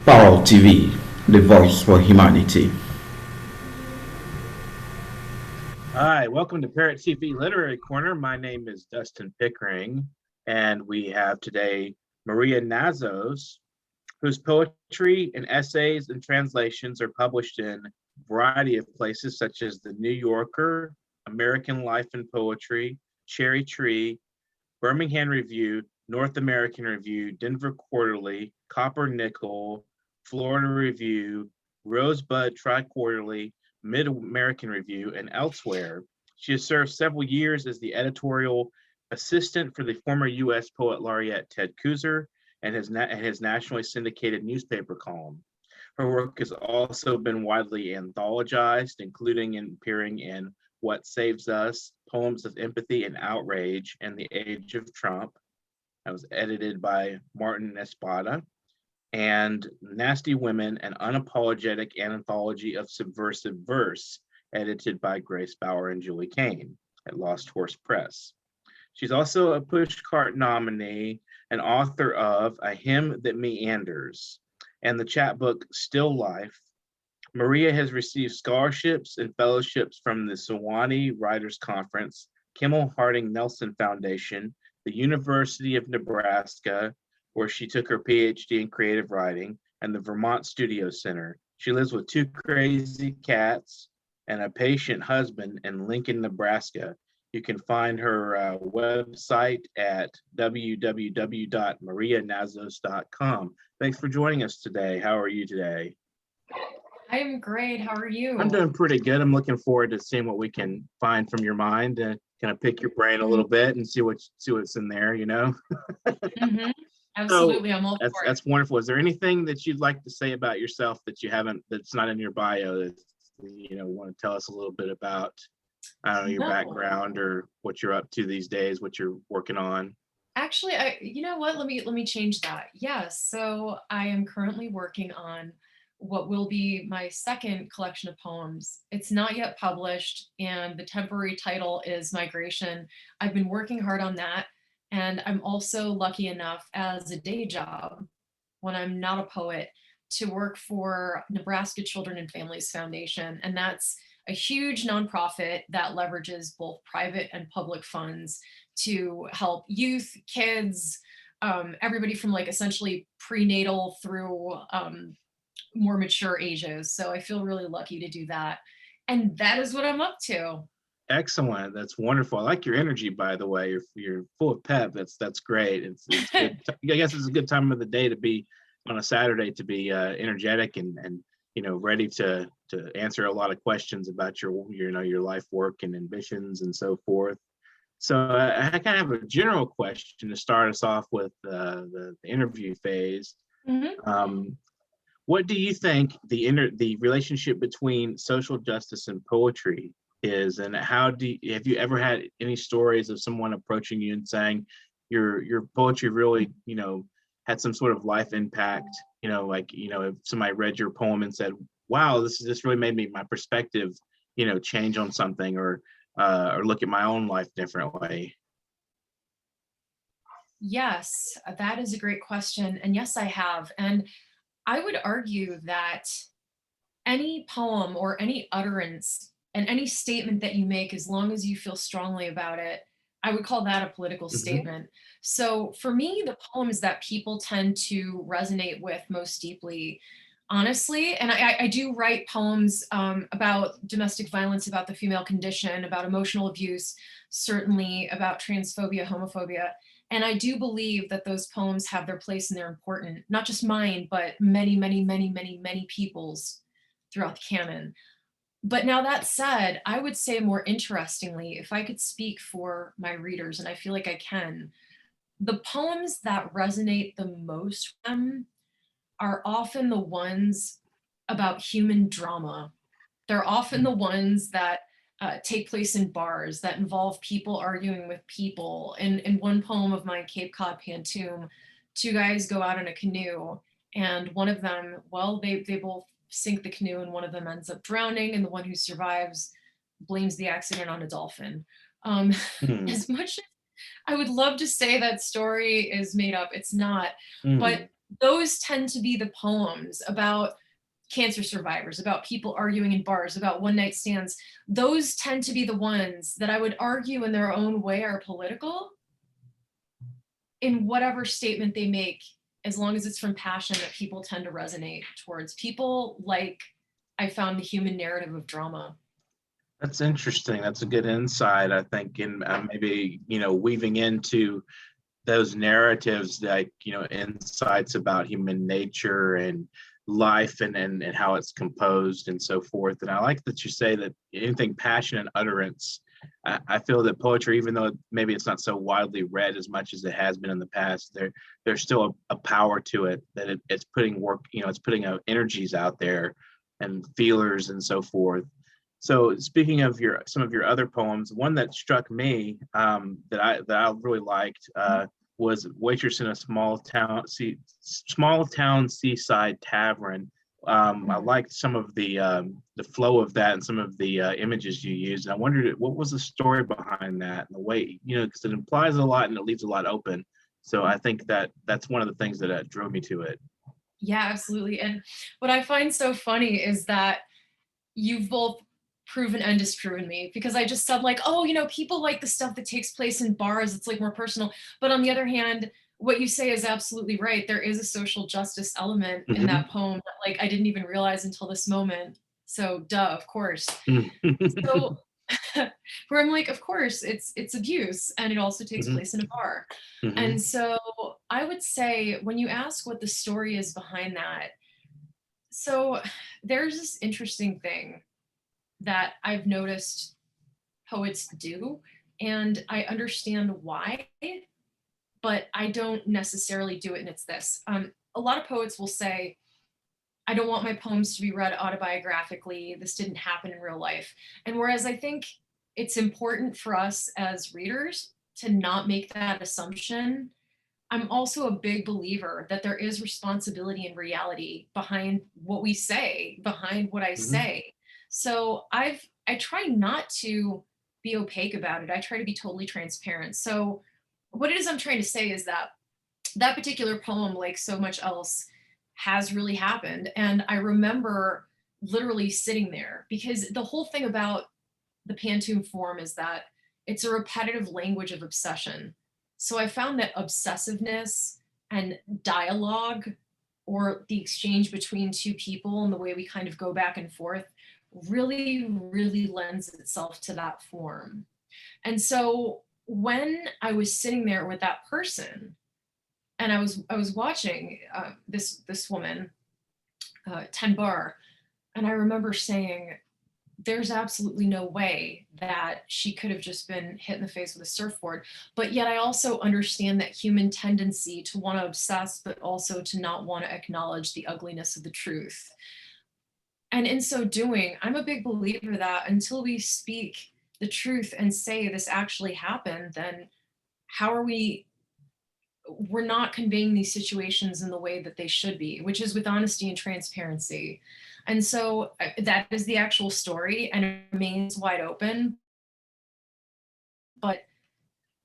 Parrot TV, the voice for humanity. Hi, welcome to Parrot TV Literary Corner. My name is Dustin Pickering, and we have today Maria Nazos, whose poetry and essays and translations are published in a variety of places such as the New Yorker, American Life and Poetry, Cherry Tree, Birmingham Review, North American Review, Denver Quarterly, Copper Nickel, Florida Review, Rosebud Tri-Quarterly, Mid-American Review, and elsewhere. She has served several years as the editorial assistant for the former U.S. Poet Laureate Ted Kooser and his nationally syndicated newspaper column. Her work has also been widely anthologized, including appearing in What Saves Us, Poems of Empathy and Outrage, and The Age of Trump. That was edited by Martin Espada. And Nasty Women, an unapologetic anthology of subversive verse, edited by Grace Bauer and Julie Kane at Lost Horse Press. She's also a Pushcart nominee and author of A Hymn That Meanders and the chapbook Still Life. Maria has received scholarships and fellowships from the Sewanee Writers Conference, Kimmel Harding Nelson Foundation, the University of Nebraska, where she took her PhD in creative writing, and the Vermont Studio Center. She lives with two crazy cats and a patient husband in Lincoln, Nebraska. You can find her website at www.marianazos.com. Thanks for joining us today. How are you today? I'm great. How are you? I'm doing pretty good. I'm looking forward to seeing what we can find from your mind and kind of pick your brain a little bit and see what's in there, you know? Mm-hmm. Absolutely. So I'm all for it. that's wonderful. Is there anything that you'd like to say about yourself that you haven't, that's not in your bio, that want to tell us a little bit about, I don't know, your background or what you're up to these days, what you're working on? Actually, you know what? Let me change that. Yes. So I am currently working on what will be my second collection of poems. It's not yet published, and the temporary title is Migration. I've been working hard on that. And I'm also lucky enough as a day job, when I'm not a poet, to work for Nebraska Children and Families Foundation. And that's a huge nonprofit that leverages both private and public funds to help youth, kids, everybody from like essentially prenatal through more mature ages. So I feel really lucky to do that. And that is what I'm up to. Excellent. That's wonderful. I like your energy, by the way. You're full of pep. That's great. It's good. I guess it's a good time of the day to be on a Saturday, to be energetic and ready to answer a lot of questions about your life work and ambitions and so forth. So I kind of have a general question to start us off with the interview phase. Mhm. What do you think the relationship between social justice and poetry is, and have you ever had any stories of someone approaching you and saying your poetry really had some sort of life impact, if somebody read your poem and said, wow, this really made my perspective change on something, or look at my own life differently? Yes, that is a great question. And yes, I have. And I would argue that any poem or any utterance and any statement that you make, as long as you feel strongly about it, I would call that a political Mhm. statement. So for me, the poems that people tend to resonate with most deeply, honestly, and I do write poems about domestic violence, about the female condition, about emotional abuse, certainly about transphobia, homophobia. And I do believe that those poems have their place and they're important, not just mine, but many, many, many, many, many people's throughout the canon. But now that said, I would say more interestingly, if I could speak for my readers, and I feel like I can, the poems that resonate the most with them are often the ones about human drama. They're often the ones that take place in bars, that involve people arguing with people. In one poem of mine, Cape Cod Pantoum, two guys go out in a canoe, and one of them, well, they both sink the canoe, and one of them ends up drowning, and the one who survives blames the accident on a dolphin. Um, Hmm. as much as I would love to say that story is made up, it's not. But Hmm. those tend to be the poems about cancer survivors, about people arguing in bars, about one night stands. Those tend to be the ones that I would argue in their own way are political in whatever statement they make, as long as it's from passion, that people tend to resonate towards. People like, I found, the human narrative of drama. That's interesting. That's a good insight, I think, in maybe, weaving into those narratives, like, insights about human nature and life and how it's composed and so forth. And I like that you say that anything passionate utterance. I feel that poetry, even though maybe it's not so widely read as much as it has been in the past, there's still a power to it, that it's putting work, it's putting out energies out there and feelers and so forth. So speaking of some of your other poems, one that struck me that I really liked was "Waitress in a Small Town Seaside Tavern." I liked some of the flow of that and some of the images you used. And I wondered what was the story behind that, and the way, because it implies a lot and it leaves a lot open. So I think that's one of the things that drove me to it. Yeah, absolutely. And what I find so funny is that you've both proven and disproven me, because I just said, like, oh, people like the stuff that takes place in bars, it's like more personal. But on the other hand, what you say is absolutely right. There is a social justice element in that poem that, like, I didn't even realize until this moment. So duh, of course. So where I'm like, of course, it's abuse, and it also takes place in a bar. And so I would say, when you ask what the story is behind that, so there's this interesting thing that I've noticed poets do, and I understand why, but I don't necessarily do it. And it's this. A lot of poets will say, I don't want my poems to be read autobiographically. This didn't happen in real life. And whereas I think it's important for us as readers to not make that assumption, I'm also a big believer that there is responsibility and reality behind what we say, behind what I say. So I try not to be opaque about it. I try to be totally transparent. So what it is I'm trying to say is that that particular poem, like so much else, has really happened. And I remember literally sitting there, because the whole thing about the Pantoum form is that it's a repetitive language of obsession. So I found that obsessiveness and dialogue, or the exchange between two people and the way we kind of go back and forth, really, really lends itself to that form. And so when I was sitting there with that person, and I was watching this woman, 10 bar, and I remember saying, there's absolutely no way that she could have just been hit in the face with a surfboard. But yet I also understand that human tendency to want to obsess, but also to not want to acknowledge the ugliness of the truth. And in so doing, I'm a big believer that until we speak the truth and say this actually happened, then how are we're not conveying these situations in the way that they should be, which is with honesty and transparency. And so that is the actual story, and it remains wide open. But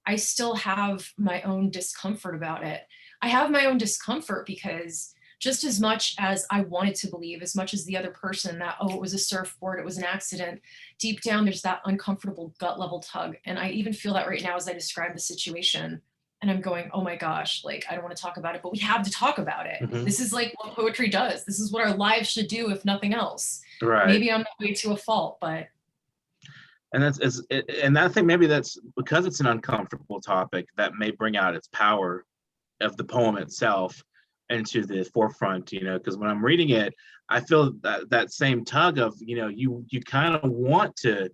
I still have my own discomfort about it. I have my own discomfort because just as much as I wanted to believe, as much as the other person, that, oh, it was a surfboard, it was an accident, deep down there's that uncomfortable gut level tug. And I even feel that right now as I describe the situation. And I'm going, oh my gosh, like, I don't want to talk about it, but we have to talk about it. This is like what poetry does. This is what our lives should do, if nothing else. Right. Maybe I'm way to a fault, but. And and I think maybe that's because it's an uncomfortable topic that may bring out its power of the poem itself into the forefront, because when I'm reading it, I feel that same tug of, you kind of want to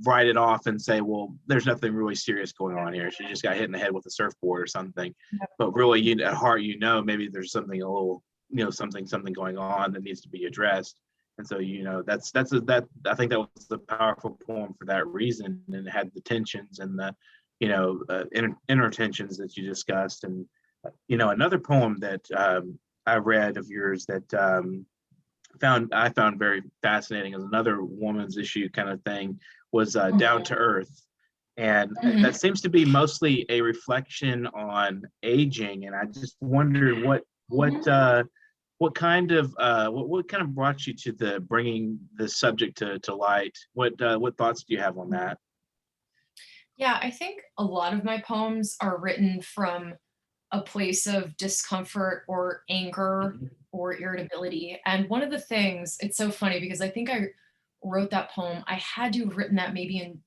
write it off and say, well, there's nothing really serious going on here. She just got hit in the head with a surfboard or something. But really, at heart, maybe there's something a little, something going on that needs to be addressed. And so, that's I think that was the powerful poem for that reason, and it had the tensions and the, inner tensions that you discussed. And, another poem that I read of yours that I found very fascinating as another woman's issue kind of thing was Down to Earth. And that seems to be mostly a reflection on aging. And I just wondered What kind of brought you to the bringing the subject to light? What thoughts do you have on that? Yeah, I think a lot of my poems are written from a place of discomfort or anger Mhm. or irritability. And one of the things, it's so funny because I think I wrote that poem, I had to have written that maybe in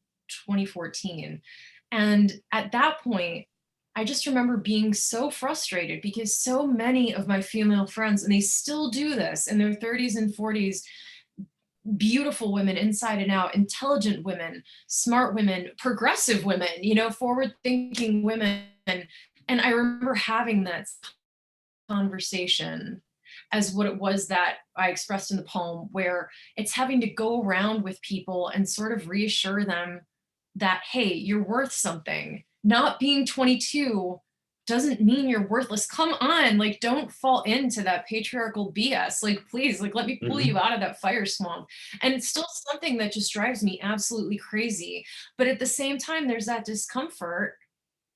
2014. And at that point, I just remember being so frustrated because so many of my female friends, and they still do this in their 30s and 40s, beautiful women inside and out, intelligent women, smart women, progressive women, forward thinking women. And I remember having that conversation as what it was that I expressed in the poem, where it's having to go around with people and sort of reassure them that, hey, you're worth something. Not being 22 doesn't mean you're worthless. Come on, like, don't fall into that patriarchal BS. Like, please, like, let me pull you Mhm. out of that fire swamp. And it's still something that just drives me absolutely crazy. But at the same time, there's that discomfort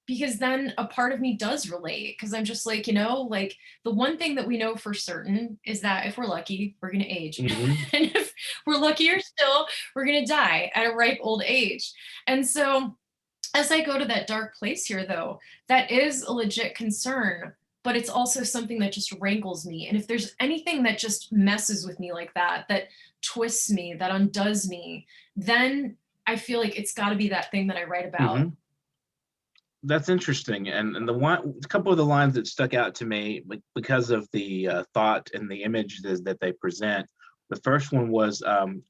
because then a part of me does relate because I'm just like, like the one thing that we know for certain is that if we're lucky, we're going to age. Mhm. And if we're luckier still, we're going to die at a ripe old age. And so as I go to that dark place here, though, that is a legit concern, but it's also something that just rankles me. And if there's anything that just messes with me like that, that twists me, that undoes me, then I feel like it's got to be that thing that I write about. Mhm. That's interesting, and a couple of the lines that stuck out to me, because of the thought and the images that they present. The first one was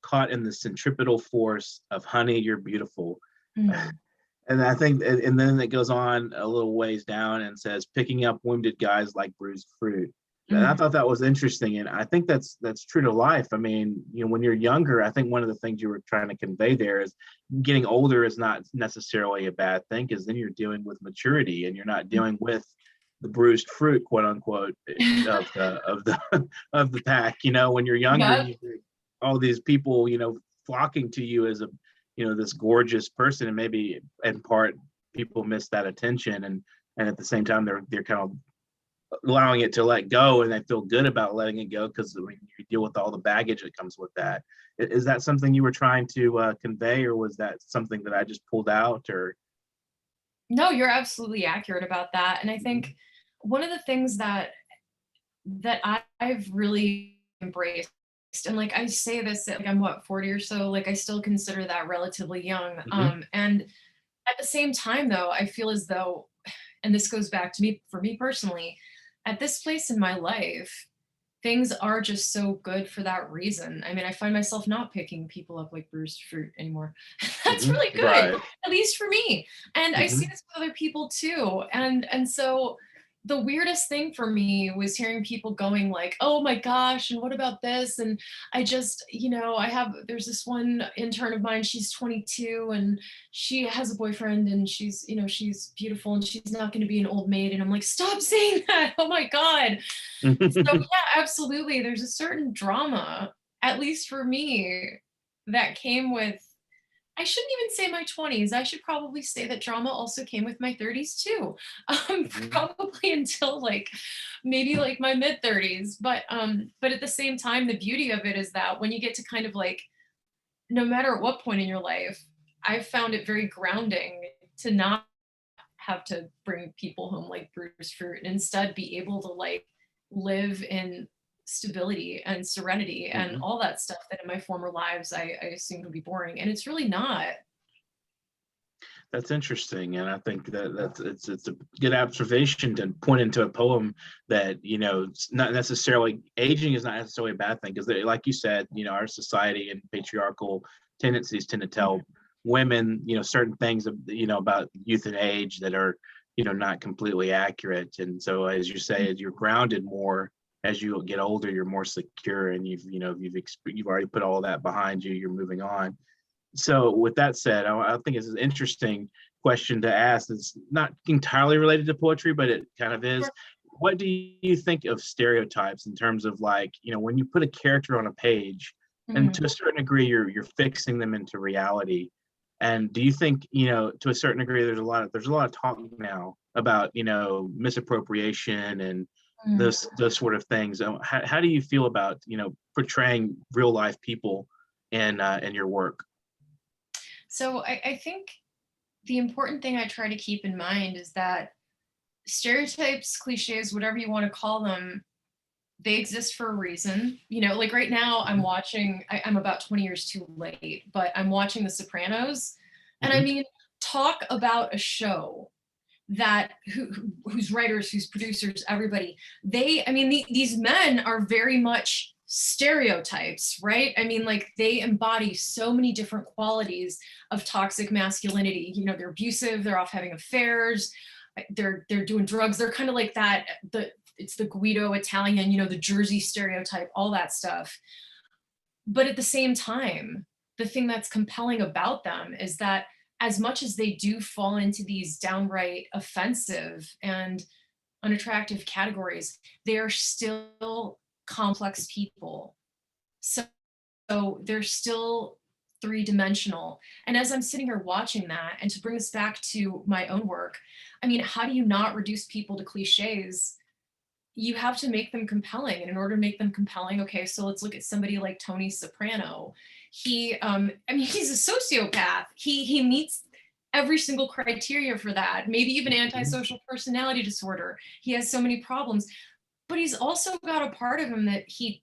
caught in the centripetal force of honey, you're beautiful. Mm, And I think, and then it goes on a little ways down and says, picking up wounded guys like bruised fruit. And I mm, thought that was interesting, and I think that's true to life. I mean, when you're younger, I think one of the things you were trying to convey there is getting older is not necessarily a bad thing, because then you're dealing with maturity and you're not dealing with the bruised fruit, quote unquote, of the of the pack. When you're younger, yep, you all these people, flocking to you as a this gorgeous person, and maybe in part people miss that attention, and at the same time they're kind of allowing it to let go, and they feel good about letting it go because when you deal with all the baggage that comes with that. Is that something you were trying to convey, or was that something that I just pulled out? Or no, you're absolutely accurate about that. And I Mhm. think one of the things I've really embraced, and like I say this, like I'm what, 40 or so, like I still consider that relatively young. Mhm. And at the same time, though, I feel as though, and this goes back to me, for me personally, at this place in my life, things are just so good for that reason. I mean, I find myself not picking people up like bruised fruit anymore. That's Mhm. really good, Right. at least for me. And I see Mhm. this with other people too. And so the weirdest thing for me was hearing people going like, "Oh my gosh, and what about this?" And I just, there's this one intern of mine, she's 22 and she has a boyfriend and she's beautiful and she's not going to be an old maid. And I'm like, "Stop saying that. Oh my God." So yeah, absolutely. There's a certain drama, at least for me, that came with, I shouldn't even say my 20s. I should probably say that drama also came with my 30s too. Mhm. Probably until like maybe like my mid 30s. But at the same time, the beauty of it is that when you get to kind of like, no matter at what point in your life, I've found it very grounding to not have to bring people home like bruised fruit and instead be able to like live in stability and serenity and Mhm. all that stuff that in my former lives I assumed would be boring. And it's really not. That's interesting, and I think it's a good observation to point into a poem that it's not necessarily aging is not necessarily a bad thing, because like you said, our society and patriarchal tendencies tend to tell women certain things about youth and age that are not completely accurate, and so as you say, as you're grounded more as you get older, you're more secure, and you've already put all that behind you, you're moving on. So with that said, I think it's an interesting question to ask. It's not entirely related to poetry, but it kind of is. Sure. What do you think of stereotypes in terms of, like, when you put a character on a page, and Mhm. to a certain degree you're fixing them into reality? And do you think, to a certain degree, there's a lot of talk now about, misappropriation and those sort of things. How do you feel about, portraying real life people in your work? So I think the important thing I try to keep in mind is that stereotypes, cliches, whatever you want to call them, they exist for a reason. Like right now I'm watching, I'm about 20 years too late, but I'm watching The Sopranos. And I mean, talk about a show that whose writers, whose producers, everybody, these men are very much stereotypes, right? I mean, like they embody so many different qualities of toxic masculinity. They're abusive, they're off having affairs, they're doing drugs, they're kind of like that, it's the Guido Italian, the Jersey stereotype, all that stuff. But at the same time, the thing that's compelling about them is that as much as they do fall into these downright offensive and unattractive categories, they're still complex people. So they're still three-dimensional. And as I'm sitting here watching that, and to bring us back to my own work, I mean, how do you not reduce people to cliches? You have to make them compelling. And in order to make them compelling, okay, so let's look at somebody like Tony Soprano. He's a sociopath. He meets every single criteria for that, maybe even antisocial personality disorder. He has so many problems, but he's also got a part of him that he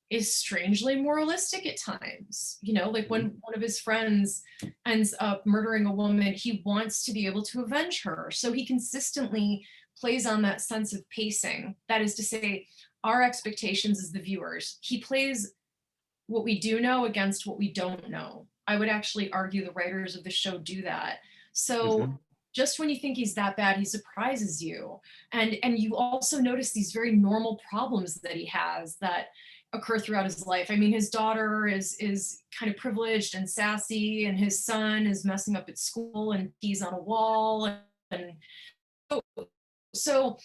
is strangely moralistic at times. Like when one of his friends ends up murdering a woman, he wants to be able to avenge her. So he consistently plays on that sense of pacing. That is to say, our expectations as the viewers. He plays what we do know against what we don't know. I would actually argue the writers of the show do that. So just when you think he's that bad, he surprises you. And you also notice these very normal problems that he has that occur throughout his life. I mean, his daughter is kind of privileged and sassy, and his son is messing up at school and he's on a wall. And so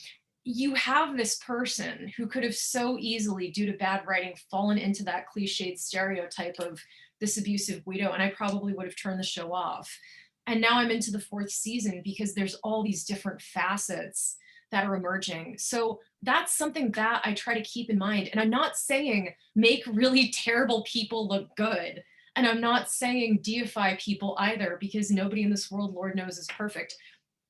you have this person who could have so easily, due to bad writing, fallen into that cliched stereotype of this abusive Guido, and I probably would have turned the show off. And now I'm into the 4th season because there's all these different facets that are emerging. So that's something that I try to keep in mind. And I'm not saying make really terrible people look good. And I'm not saying deify people either, because nobody in this world, Lord knows, is perfect.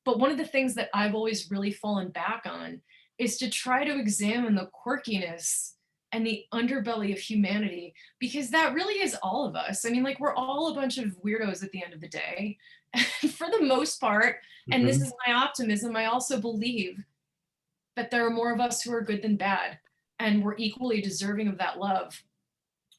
But one of the things that I've always really fallen back on is to try to examine the quirkiness and the underbelly of humanity, because that really is all of us. I mean, like, we're all a bunch of weirdos at the end of the day, for the most part. And this is my optimism. I also believe that there are more of us who are good than bad, and we're equally deserving of that love.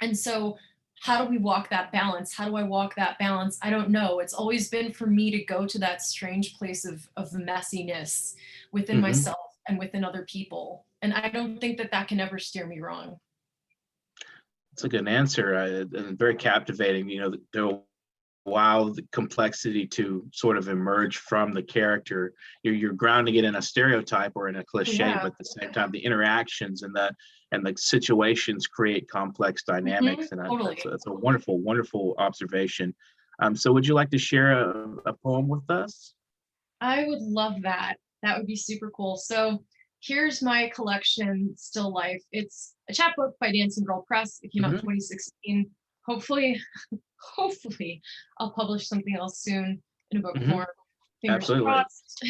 And so how do we walk that balance? How do I walk that balance? I don't know. It's always been for me to go to that strange place of messiness within myself and within other people. And I don't think that can ever steer me wrong. That's a good answer, and very captivating. There allow the complexity to sort of emerge from the character. You're grounding it in a stereotype or in a cliche, but at the same time, the interactions and the situations create complex dynamics. And Totally. that's a wonderful, wonderful observation. So would you like to share a poem with us? I would love that. That would be super cool. So here's my collection, Still Life. It's a chapbook by Dancing Girl Press. It came out in 2016. Hopefully I'll publish something else soon in a book form. Fingers crossed.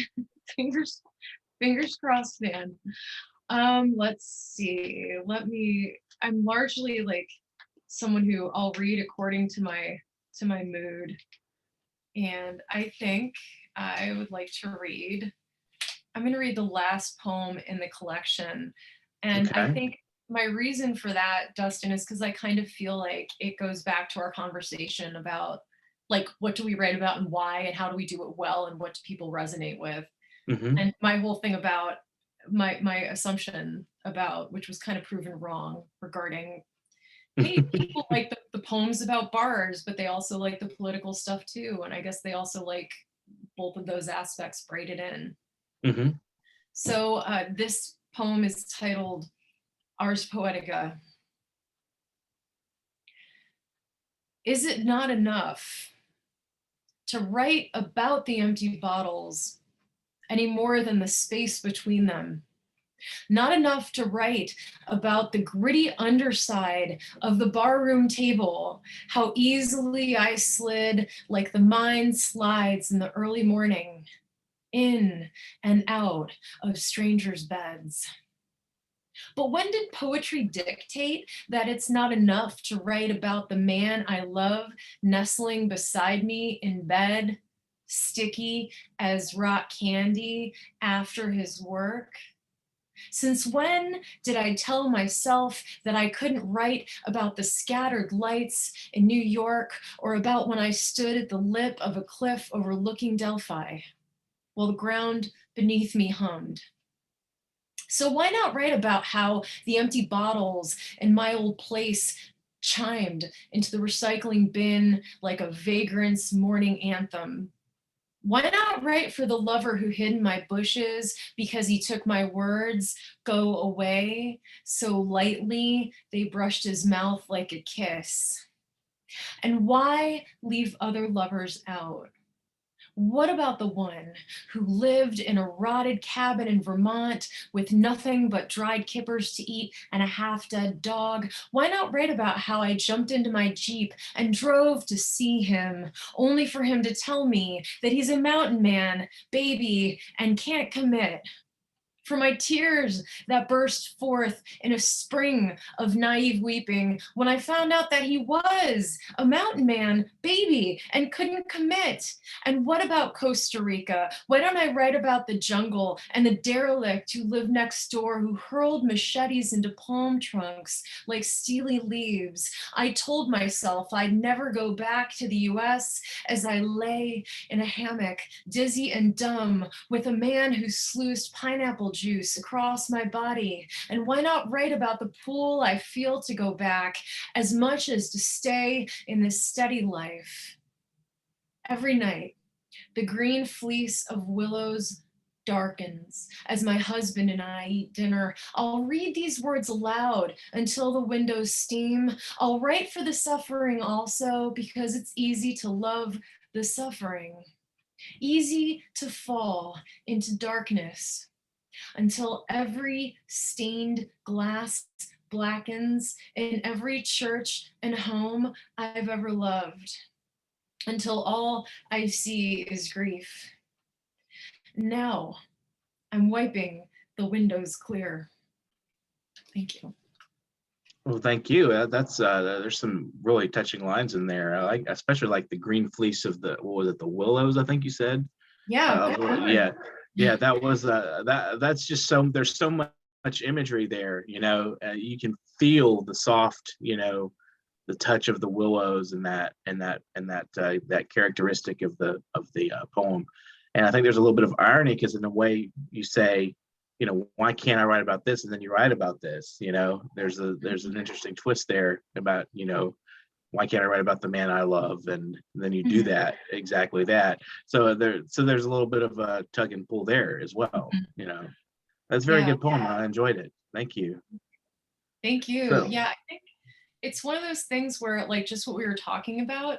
fingers crossed, man. Let's see. I'm largely like someone who I'll read according to my mood. And I think I would like to read. I'm going to read the last poem in the collection. And I think my reason for that, Dustin, is because I kind of feel like it goes back to our conversation about, like, what do we write about and why, and how do we do it well, and what do people resonate with? And my whole thing about my assumption about, which was kind of proven wrong, regarding, hey, people like the poems about bars, but they also like the political stuff too. And I guess they also like both of those aspects braided in. So this poem is titled Ars Poetica. Is it not enough to write about the empty bottles any more than the space between them? Not enough to write about the gritty underside of the barroom table, how easily I slid like the mind slides in the early morning, in and out of strangers' beds. But when did poetry dictate that it's not enough to write about the man I love nestling beside me in bed, sticky as rock candy after his work? Since when did I tell myself that I couldn't write about the scattered lights in New York or about when I stood at the lip of a cliff overlooking Delphi while the ground beneath me hummed? So why not write about how the empty bottles in my old place chimed into the recycling bin like a vagrant's morning anthem? Why not write for the lover who hid in my bushes because he took my words, go away, so lightly they brushed his mouth like a kiss? And why leave other lovers out? What about the one who lived in a rotted cabin in Vermont with nothing but dried kippers to eat and a half-dead dog? Why not write about how I jumped into my Jeep and drove to see him, only for him to tell me that he's a mountain man, baby, and can't commit? For my tears that burst forth in a spring of naive weeping when I found out that he was a mountain man, baby, and couldn't commit. And what about Costa Rica? Why don't I write about the jungle and the derelict who lived next door, who hurled machetes into palm trunks like steely leaves? I told myself I'd never go back to the US as I lay in a hammock, dizzy and dumb, with a man who sluiced pineapple juice across my body. And why not write about the pool I feel to go back as much as to stay in this steady life? Every night, the green fleece of willows darkens as my husband and I eat dinner. I'll read these words aloud until the windows steam. I'll write for the suffering also because it's easy to love the suffering, easy to fall into darkness until every stained glass blackens in every church and home I've ever loved, until all I see is grief. Now I'm wiping the windows clear. Thank you. Well, thank you. That's there's some really touching lines in there. I like, especially like the green fleece of the, what was it, the willows, I think you said. Yeah. Yeah, that was that's just so, there's so much imagery there, you know. You can feel the soft, you know, the touch of the willows and that characteristic of the poem. And I think there's a little bit of irony because in a way you say, you know, why can't I write about this? And then you write about this, you know. There's an interesting twist there about, you know, why can't I write about the man I love? And then you do that, exactly that. So there's a little bit of a tug and pull there as well, you know. That's a very good poem. I enjoyed it. Thank you. Thank you. So, yeah, I think it's one of those things where, like, just what we were talking about,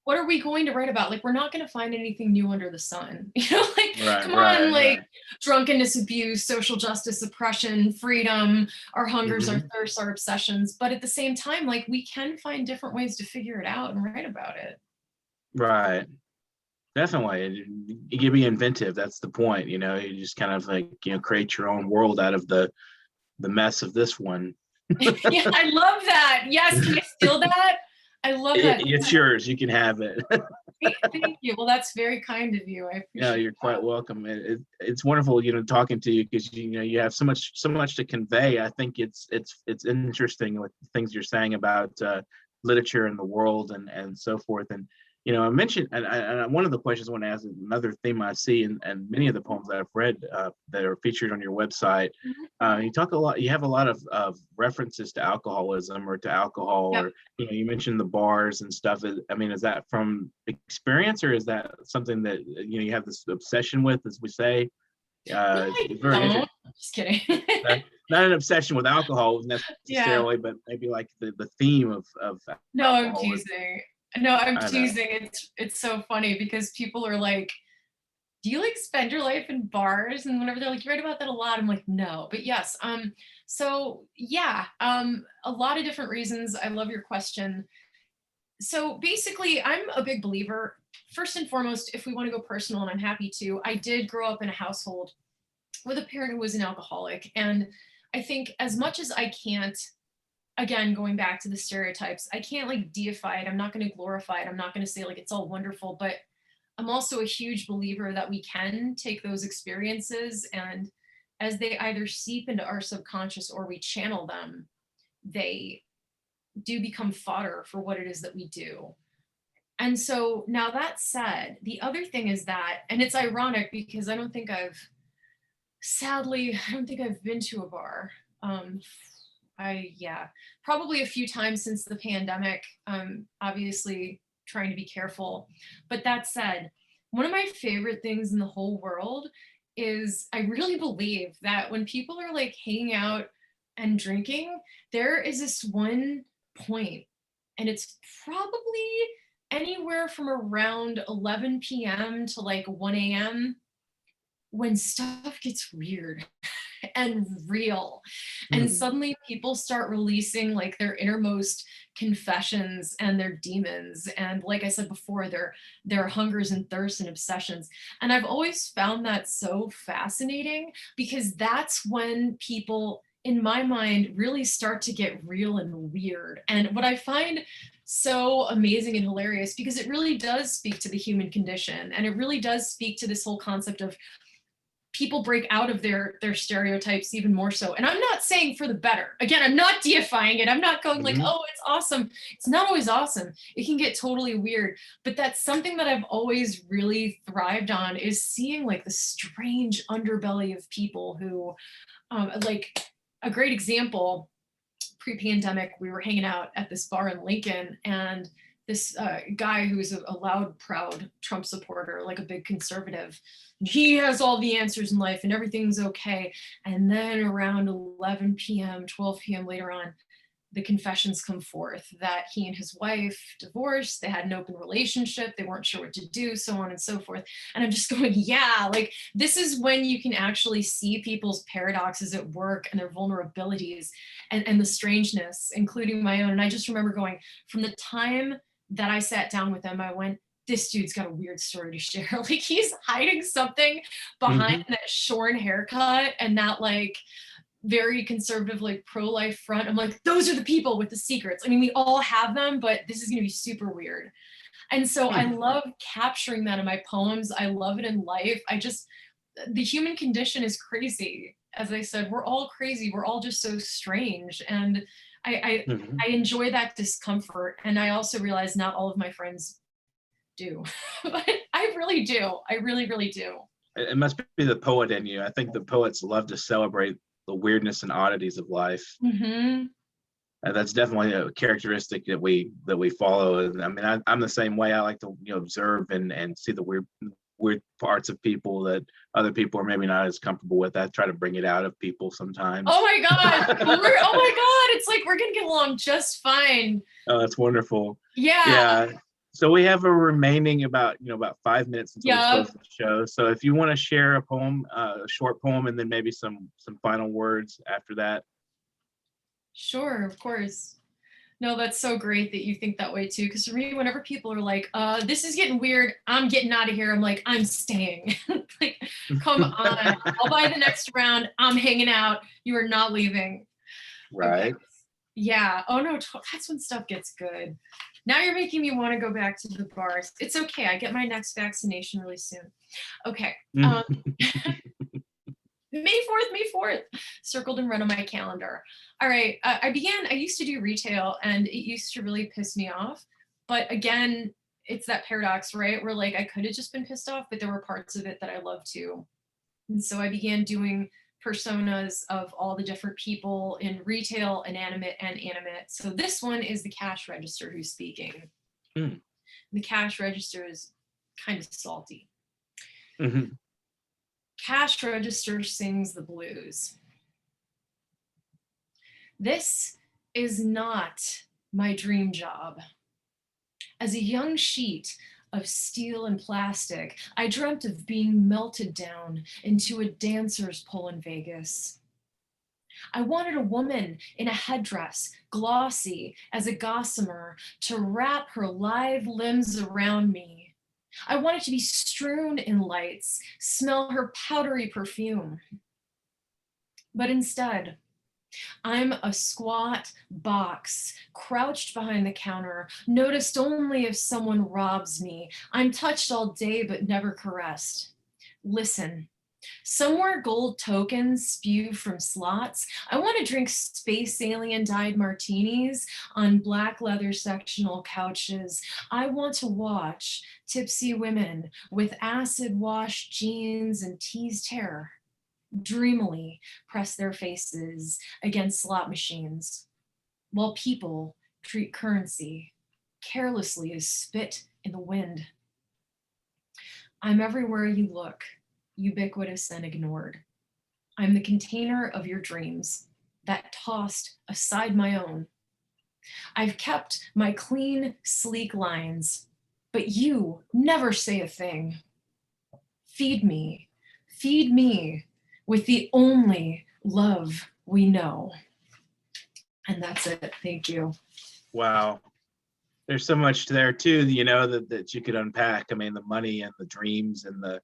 what are we going to write about? Like, we're not going to find anything new under the sun. You know, like, come on, like, drunkenness, abuse, social justice, oppression, freedom, our hungers, our thirsts, our obsessions. But at the same time, like, we can find different ways to figure it out and write about it. Right. Definitely. You can be inventive. That's the point. You know, you just kind of like, you know, create your own world out of the mess of this one. Yeah, I love that. Yes, can I steal that? I love that. It's yours. You can have it. Thank you. Well, that's very kind of you. I appreciate Yeah, you're quite welcome. It's wonderful, you know, talking to you because, you know, you have so much to convey. I think it's interesting with things you're saying about literature and the world and so forth. And, you know, I mentioned, and one of the questions I want to ask is another theme I see in many of the poems that I've read that are featured on your website. You talk a lot, you have a lot of references to alcoholism or to alcohol, or, you know, you mentioned the bars and stuff. I mean, is that from experience or is that something that, you know, you have this obsession with, as we say? No, just kidding. Not an obsession with alcohol necessarily, but maybe like the theme of no, I'm teasing. No, I'm teasing. It's so funny because people are like, do you like spend your life in bars? And whenever they're like, you write about that a lot, I'm like, no, but yes. So yeah, a lot of different reasons. I love your question. So basically, I'm a big believer. First and foremost, if we want to go personal, and I'm happy to, I did grow up in a household with a parent who was an alcoholic. And I think as much as I can't, again, going back to the stereotypes, I can't like deify it. I'm not going to glorify it. I'm not going to say like it's all wonderful, but I'm also a huge believer that we can take those experiences and as they either seep into our subconscious or we channel them, they do become fodder for what it is that we do. And so now that said, the other thing is that, and it's ironic because sadly, I don't think I've been to a bar. Yeah, probably a few times since the pandemic, obviously trying to be careful. But that said, one of my favorite things in the whole world is I really believe that when people are like hanging out and drinking, there is this one point, and it's probably anywhere from around 11 p.m. to like 1 a.m. when stuff gets weird and real. And suddenly people start releasing like their innermost confessions and their demons. And like I said before, their hungers and thirsts and obsessions. And I've always found that so fascinating because that's when people, in my mind, really start to get real and weird. And what I find so amazing and hilarious, because it really does speak to the human condition. And it really does speak to this whole concept of people break out of their stereotypes even more so. And I'm not saying for the better. Again, I'm not deifying it. I'm not going like, oh, it's awesome. It's not always awesome. It can get totally weird. But that's something that I've always really thrived on is seeing like the strange underbelly of people who, like a great example, pre-pandemic, we were hanging out at this bar in Lincoln and this guy who's a loud, proud Trump supporter, like a big conservative, he has all the answers in life and everything's okay. And then around 11 p.m., 12 p.m. later on, the confessions come forth that he and his wife divorced, they had an open relationship, they weren't sure what to do, so on and so forth. And I'm just going, yeah, like this is when you can actually see people's paradoxes at work and their vulnerabilities and the strangeness, including my own. And I just remember going, from the time that I sat down with them, I went, this dude's got a weird story to share. Like he's hiding something behind that shorn haircut and that like very conservative, like pro-life front. I'm like, those are the people with the secrets. I mean, we all have them, but this is going to be super weird. And so I love capturing that in my poems. I love it in life. The human condition is crazy. As I said, we're all crazy. We're all just so strange. And I enjoy that discomfort. And I also realize not all of my friends do, but I really do. I really, really do. It must be the poet in you. I think the poets love to celebrate the weirdness and oddities of life. And that's definitely a characteristic that we follow. And I mean, I'm the same way. I like to observe and see the weird parts of people that other people are maybe not as comfortable with. I try to bring it out of people sometimes. Oh my God. Oh my God. It's like we're gonna get along just fine. Oh, that's wonderful. Yeah. So we have a remaining about 5 minutes until we close the show. So if you want to share a poem, a short poem, and then maybe some final words after that. Sure, of course. No, that's so great that you think that way too. Because for me, whenever people are like, this is getting weird, I'm getting out of here. I'm like, I'm staying. Like, come on. I'll buy the next round. I'm hanging out. You are not leaving. Right. Okay. Yeah. Oh no, that's when stuff gets good. Now you're making me want to go back to the bars. It's okay. I get my next vaccination really soon. Okay. May 4th, circled in red on my calendar. All right. I used to do retail and it used to really piss me off. But again, it's that paradox, right? Where like I could have just been pissed off, but there were parts of it that I loved too. And so I began doing personas of all the different people in retail, inanimate and animate. So this one is the cash register who's speaking. The cash register is kind of salty. Cash register sings the blues. This is not my dream job. As a young sheet, of steel and plastic. I dreamt of being melted down into a dancer's pole in Vegas. I wanted a woman in a headdress, glossy as a gossamer, to wrap her lithe limbs around me. I wanted to be strewn in lights, smell her powdery perfume. But instead, I'm a squat box, crouched behind the counter, noticed only if someone robs me. I'm touched all day but never caressed. Listen, somewhere gold tokens spew from slots. I want to drink space alien dyed martinis on black leather sectional couches. I want to watch tipsy women with acid washed jeans and teased hair dreamily press their faces against slot machines, while people treat currency carelessly as spit in the wind. I'm everywhere you look, ubiquitous and ignored. I'm the container of your dreams that tossed aside my own. I've kept my clean, sleek lines, but you never say a thing. Feed me with the only love we know. And that's it. Thank you. Wow. There's so much there too, that you could unpack. I mean, the money and the dreams and the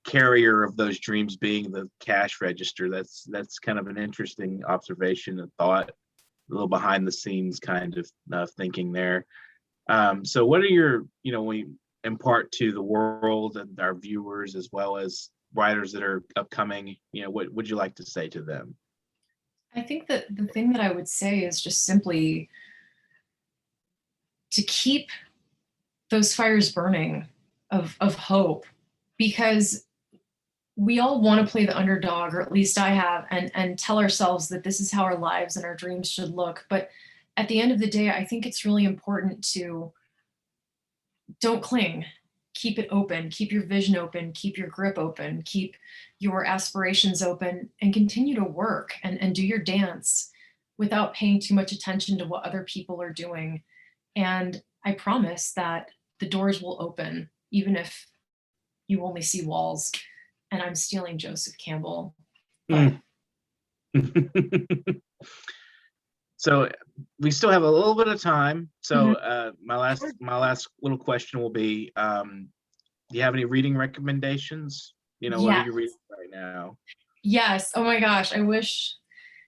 carrier of those dreams being the cash register. That's kind of an interesting observation and thought, a little behind the scenes kind of thinking there. So what are your, we impart to the world and our viewers as well as writers that are upcoming, what would you like to say to them? I think that the thing that I would say is just simply to keep those fires burning of hope, because we all want to play the underdog, or at least I have, and tell ourselves that this is how our lives and our dreams should look. But at the end of the day, I think it's really important to don't cling. Keep it open, keep your vision open, keep your grip open, keep your aspirations open, and continue to work and do your dance without paying too much attention to what other people are doing. And I promise that the doors will open, even if you only see walls. And I'm stealing Joseph Campbell. But... So we still have a little bit of time. So my last little question will be, do you have any reading recommendations? What are you reading right now? Yes. Oh my gosh. I wish,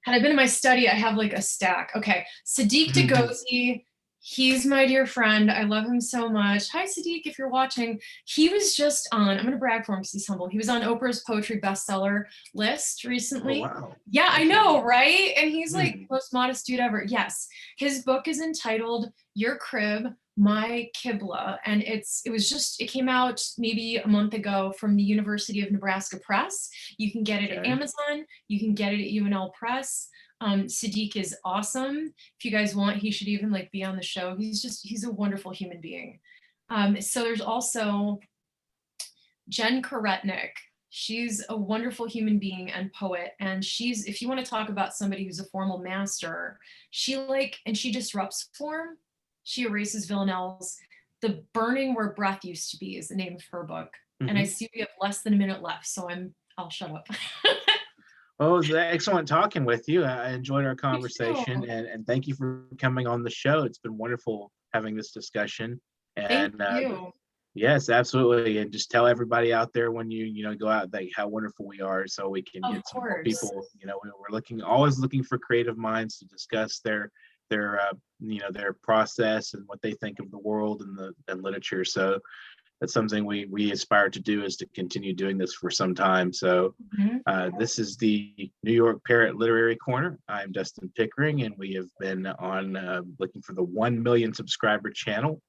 had I been in my study, I have like a stack. Okay. Sadiq Dagosi. He's my dear friend. I love him so much. Hi, Sadiq, if you're watching. He was just on, I'm going to brag for him because he's humble. He was on Oprah's poetry bestseller list recently. Oh, wow. Yeah, I know, right? And he's like the most modest dude ever. Yes. His book is entitled Your Crib, My Kibla. And it came out maybe a month ago from the University of Nebraska Press. You can get it at Amazon. You can get it at UNL Press. Sadiq is awesome. If you guys want, he should even be on the show. He's a wonderful human being. So there's also Jen Karetnik. She's a wonderful human being and poet. And if you want to talk about somebody who's a formal master, she disrupts form. She erases villanelles. The Burning Where Breath Used to Be is the name of her book. And I see we have less than a minute left, so I'll shut up. Well, it was excellent talking with you. I enjoyed our conversation, and thank you for coming on the show. It's been wonderful having this discussion. And thank you. Yes, absolutely. And just tell everybody out there when you go out how wonderful we are, so we can get some more people. We're always looking for creative minds to discuss their process and what they think of the world and literature. So that's something we aspire to do, is to continue doing this for some time. So this is the New York Parrot Literary Corner. I'm Dustin Pickering, and we have been on looking for the 1 million subscriber channel.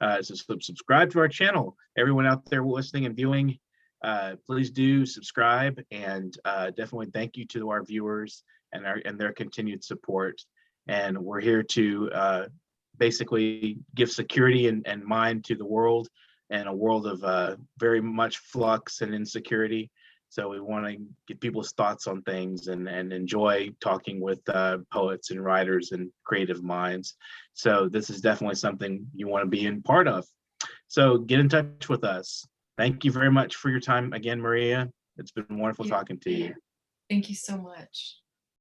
So subscribe to our channel. Everyone out there listening and viewing, please do subscribe, and definitely thank you to our viewers and their continued support. And we're here to basically give security and mind to the world, and a world of very much flux and insecurity. So we want to get people's thoughts on things and enjoy talking with poets and writers and creative minds. So this is definitely something you want to be in part of. So get in touch with us. Thank you very much for your time again, Maria. It's been wonderful talking to you. Thank you so much.